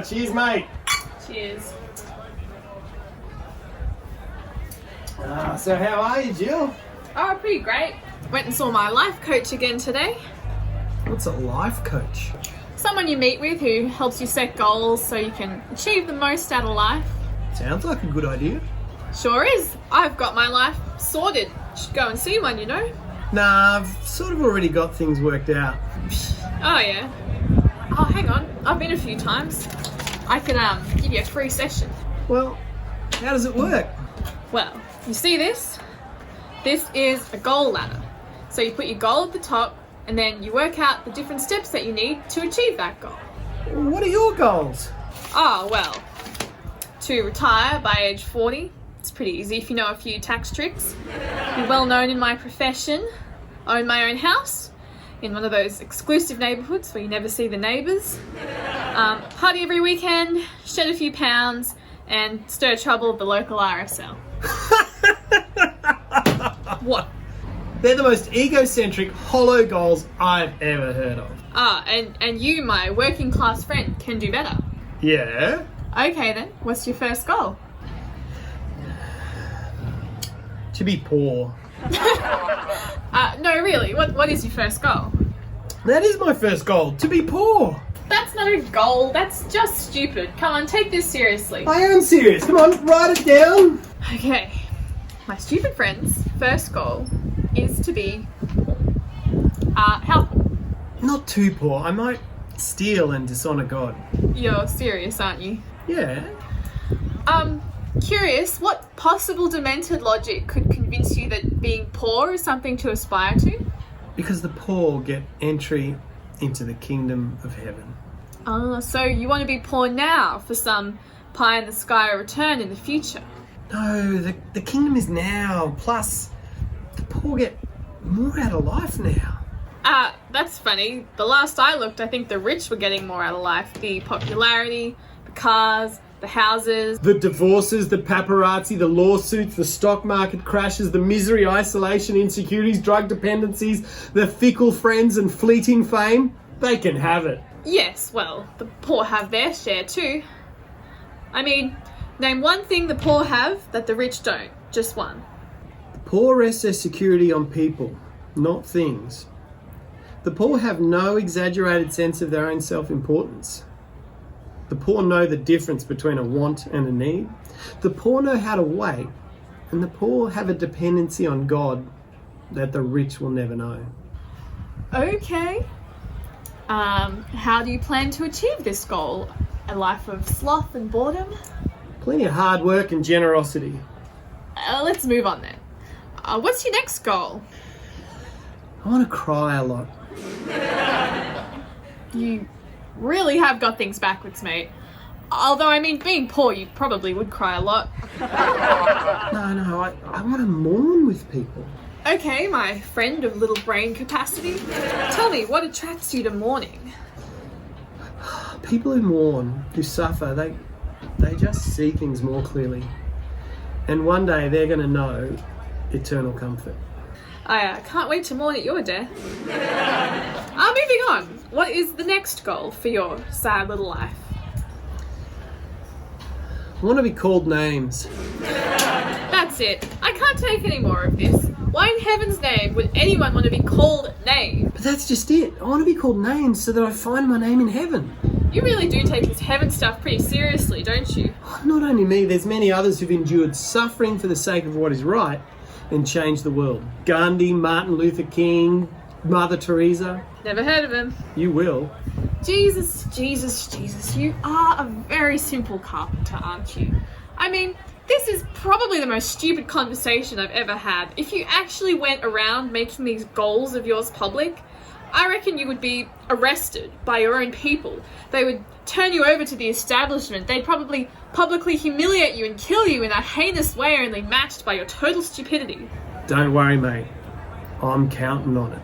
cheers, mate. Cheers. So how are you, Jill? Oh, pretty great. Went and saw my life coach again today. What's a life coach? Someone you meet with who helps you set goals so you can achieve the most out of life. Sounds like a good idea. Sure is. I've got my life sorted. Should go and see one, you know. Nah, I've sort of already got things worked out. Oh, yeah. Oh, hang on. I've been a few times. I can give you a free session. Well, how does it work? Well, you see this? This is a goal ladder. So you put your goal at the top and then you work out the different steps that you need to achieve that goal. What are your goals? Oh, well, to retire by age 40. It's pretty easy if you know a few tax tricks. Be well known in my profession. Own my own house in one of those exclusive neighbourhoods where you never see the neighbours. Party every weekend, shed a few pounds, and stir trouble at the local RSL. What? They're the most egocentric, hollow goals I've ever heard of. And you, my working class friend, can do better. Yeah? Okay then, what's your first goal? To be poor. No, really, what is your first goal? That is my first goal, to be poor. That's not a goal, that's just stupid. Come on, take this seriously. I am serious. Come on, write it down. Okay, my stupid friend's first goal is to be helpful. Not too poor. I might steal and dishonour God. You're serious, aren't you? Yeah. Curious, what possible demented logic could convince you that being poor is something to aspire to? Because the poor get entry into the kingdom of heaven. So you want to be poor now for some pie-in-the-sky return in the future? No, the kingdom is now. Plus, the poor get more out of life now. That's funny. The last I looked, I think the rich were getting more out of life. The popularity, the cars, the houses. The divorces, the paparazzi, the lawsuits, the stock market crashes, the misery, isolation, insecurities, drug dependencies, the fickle friends and fleeting fame. They can have it. Yes, well, the poor have their share too. I mean, name one thing the poor have that the rich don't. Just one. The poor rest their security on people, not things. The poor have no exaggerated sense of their own self-importance. The poor know the difference between a want and a need. The poor know how to wait, and the poor have a dependency on God that the rich will never know. Okay. How do you plan to achieve this goal? A life of sloth and boredom? Plenty of hard work and generosity. Let's move on then. What's your next goal? I want to cry a lot. You really have got things backwards, mate. Although, I mean, being poor, you probably would cry a lot. No, I want to mourn with people. Okay, my friend of little brain capacity. Tell me, what attracts you to mourning? People who mourn, who suffer, they just see things more clearly. And one day they're going to know eternal comfort. I can't wait to mourn at your death. Moving on. What is the next goal for your sad little life? I want to be called names. That's it. I can't take any more of this. Why in heaven's name would anyone want to be called names? But that's just it. I want to be called names so that I find my name in heaven. You really do take this heaven stuff pretty seriously, don't you? Not only me, there's many others who've endured suffering for the sake of what is right and changed the world. Gandhi, Martin Luther King, Mother Teresa. Never heard of him. You will. Jesus, you are a very simple carpenter, aren't you? I mean, this is probably the most stupid conversation I've ever had. If you actually went around making these goals of yours public, I reckon you would be arrested by your own people. They would turn you over to the establishment. They'd probably publicly humiliate you and kill you in a heinous way only matched by your total stupidity. Don't worry, mate. I'm counting on it.